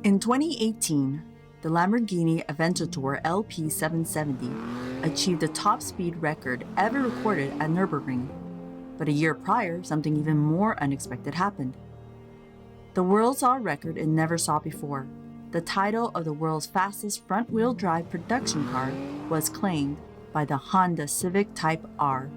In 2018, the Lamborghini Aventador LP770 achieved the top speed record ever recorded at Nürburgring. But a year prior, something even more unexpected happened. The world saw a record it never saw before. The title of the world's fastest front-wheel drive production car was claimed by the Honda Civic Type R.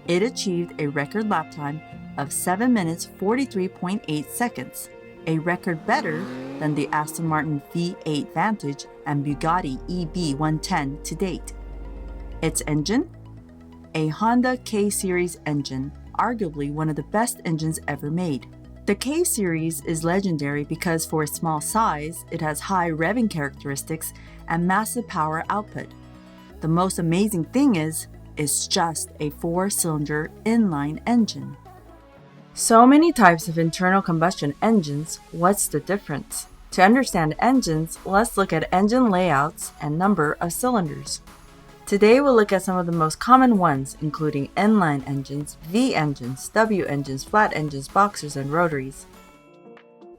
It achieved a record lap time of 7 minutes 43.8 seconds, a record better than the Aston Martin V8 Vantage and Bugatti EB110 to date. Its engine? A Honda K-Series engine, arguably one of the best engines ever made. The K-Series is legendary because for its small size, it has high revving characteristics and massive power output. The most amazing thing is, it's just a 4-cylinder inline engine. So many types of internal combustion engines, what's the difference? To understand engines, let's look at engine layouts and number of cylinders. Today we'll look at some of the most common ones, including inline engines, V engines, W engines, flat engines, boxers, and rotaries.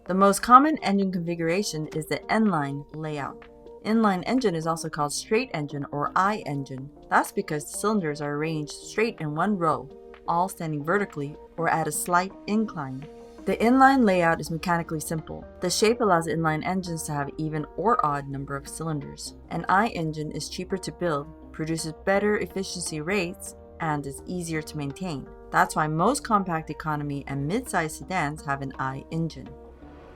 The most common engine configuration is the inline layout. Inline engine is also called straight engine or I engine. That's because the cylinders are arranged straight in one row, all standing vertically or at a slight incline. The inline layout is mechanically simple. The shape allows inline engines to have even or odd number of cylinders. An I engine is cheaper to build, produces better efficiency rates, and is easier to maintain. That's why most compact economy and mid-size sedans have an I engine.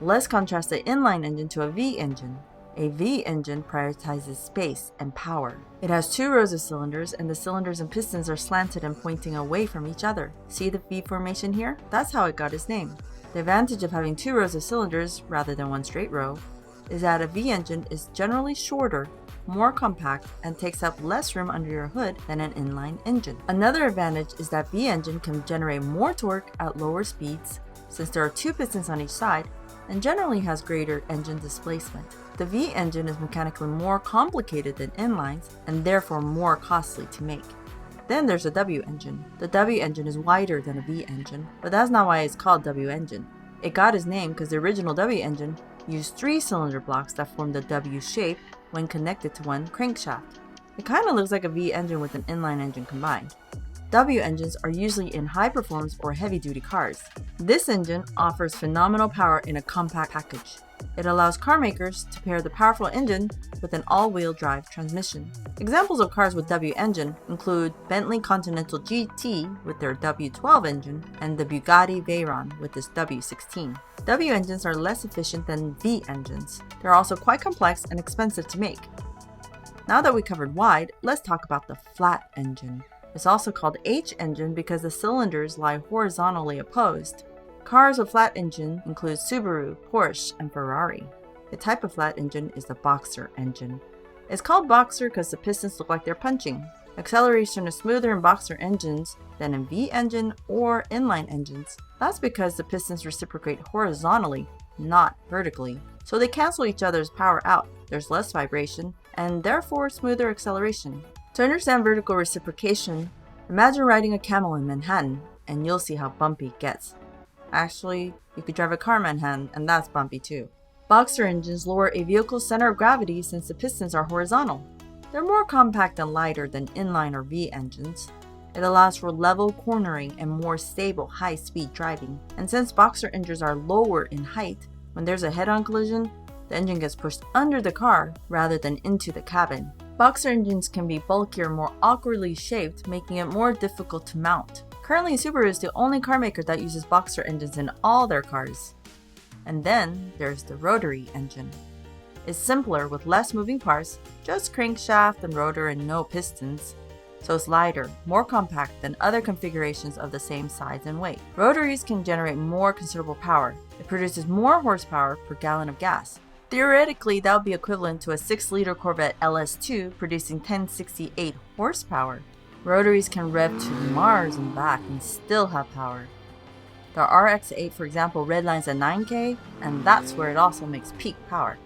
Let's contrast the inline engine to a V engine. A V engine prioritizes space and power. It has 2 rows of cylinders, and the cylinders and pistons are slanted and pointing away from each other. See the V formation here? That's how it got its name. The advantage of having 2 rows of cylinders rather than one straight row is that a V engine is generally shorter, more compact, and takes up less room under your hood than an inline engine. Another advantage is that V engine can generate more torque at lower speeds since there are 2 pistons on each side and generally has greater engine displacement. The V engine is mechanically more complicated than inlines and therefore more costly to make. Then there's a W engine. The W engine is wider than a V engine, but that's not why it's called W engine. It got its name because the original W engine used 3 cylinder blocks that formed the W shape when connected to one crankshaft. It kind of looks like a V engine with an inline engine combined. W engines are usually in high performance or heavy duty cars. This engine offers phenomenal power in a compact package. It allows car makers to pair the powerful engine with an all-wheel drive transmission. Examples of cars with W engine include Bentley Continental GT with their W12 engine and the Bugatti Veyron with its W16. W engines are less efficient than V engines. They're also quite complex and expensive to make. Now that we covered wide, let's talk about the flat engine. It's also called H engine because the cylinders lie horizontally opposed. Cars with flat engine include Subaru, Porsche, and Ferrari. The type of flat engine is the boxer engine. It's called boxer because the pistons look like they're punching. Acceleration is smoother in boxer engines than in V engine or inline engines. That's because the pistons reciprocate horizontally, not vertically. So they cancel each other's power out. There's less vibration and therefore smoother acceleration. To understand vertical reciprocation, imagine riding a camel in Manhattan and you'll see how bumpy it gets. Actually, you could drive a car in Manhattan and that's bumpy too. Boxer engines lower a vehicle's center of gravity since the pistons are horizontal. They're more compact and lighter than inline or V engines. It allows for level cornering and more stable high-speed driving. And since boxer engines are lower in height, when there's a head-on collision, the engine gets pushed under the car rather than into the cabin. Boxer engines can be bulkier, more awkwardly shaped, making it more difficult to mount. Currently, Subaru is the only car maker that uses boxer engines in all their cars. And then there's the rotary engine. It's simpler with less moving parts, just crankshaft and rotor and no pistons. So it's lighter, more compact than other configurations of the same size and weight. Rotaries can generate more considerable power. It produces more horsepower per gallon of gas. Theoretically, that would be equivalent to a 6-liter Corvette LS2 producing 1068 horsepower. Rotaries can rev to Mars and back and still have power. The RX-8, for example, redlines at 9K, and that's where it also makes peak power.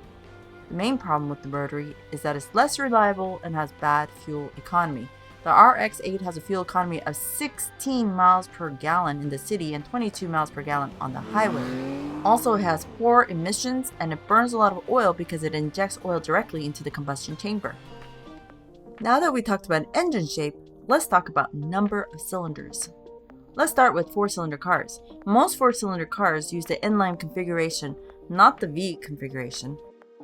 The main problem with the rotary is that it's less reliable and has bad fuel economy. The RX-8 has a fuel economy of 16 miles per gallon in the city and 22 miles per gallon on the highway. Also, it has poor emissions and it burns a lot of oil because it injects oil directly into the combustion chamber. Now that we talked about engine shape, let's talk about number of cylinders. Let's start with 4-cylinder cars. Most 4-cylinder cars use the inline configuration, not the V configuration.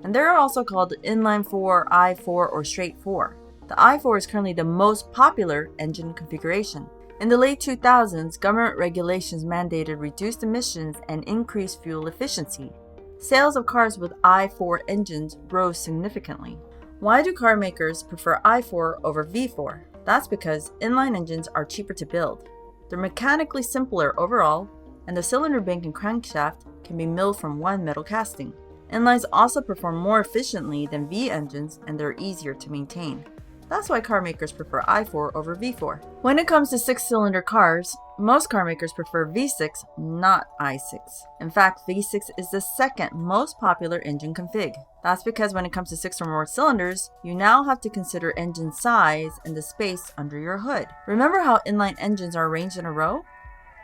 And they're also called inline 4, I4, or straight 4. The i4 is currently the most popular engine configuration. In the late 2000s, government regulations mandated reduced emissions and increased fuel efficiency. Sales of cars with i4 engines rose significantly. Why do car makers prefer i4 over v4? That's because inline engines are cheaper to build. They're mechanically simpler overall, and the cylinder bank and crankshaft can be milled from one metal casting. Inlines also perform more efficiently than V engines, and they're easier to maintain. That's why car makers prefer i4 over v4. When it comes to 6-cylinder cars, most car makers prefer v6, not i6. In fact, v6 is the second most popular engine config. That's because when it comes to 6 or more cylinders, you now have to consider engine size and the space under your hood. Remember how inline engines are arranged in a row?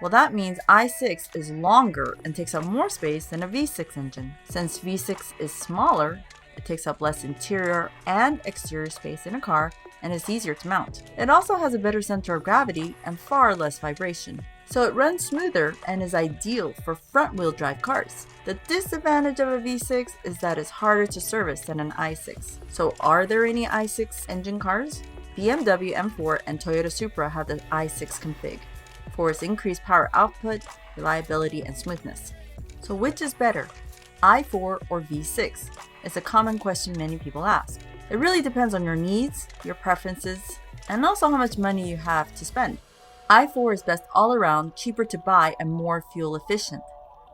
Well, that means i6 is longer and takes up more space than a v6 engine. Since v6 is smaller, it takes up less interior and exterior space in a car and is easier to mount. It also has a better center of gravity and far less vibration, so it runs smoother and is ideal for front-wheel drive cars. The disadvantage of a V6 is that it's harder to service than an i6. So are there any i6 engine cars? BMW M4 and Toyota Supra have the i6 config for its increased power output, reliability, and smoothness. So which is better, i4 or v6? It's a common question many people ask. It really depends on your needs, your preferences, and also how much money you have to spend. i4 is best all around, cheaper to buy, and more fuel efficient.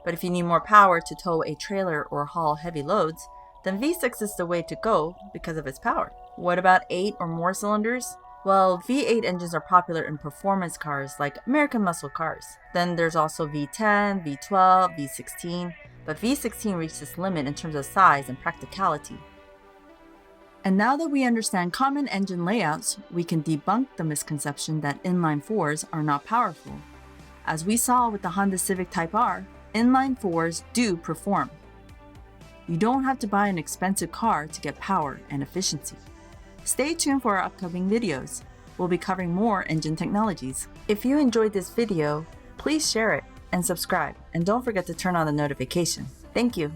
But if you need more power to tow a trailer or haul heavy loads, then v6 is the way to go because of its power. What about 8 or more cylinders? Well, V8 engines are popular in performance cars like American muscle cars. Then there's also V10, V12, V16, but V16 reached its limit in terms of size and practicality. And now that we understand common engine layouts, we can debunk the misconception that inline 4s are not powerful. As we saw with the Honda Civic Type R, inline 4s do perform. You don't have to buy an expensive car to get power and efficiency. Stay tuned for our upcoming videos. We'll be covering more engine technologies. If you enjoyed this video, please share it and subscribe, and don't forget to turn on the notification. Thank you.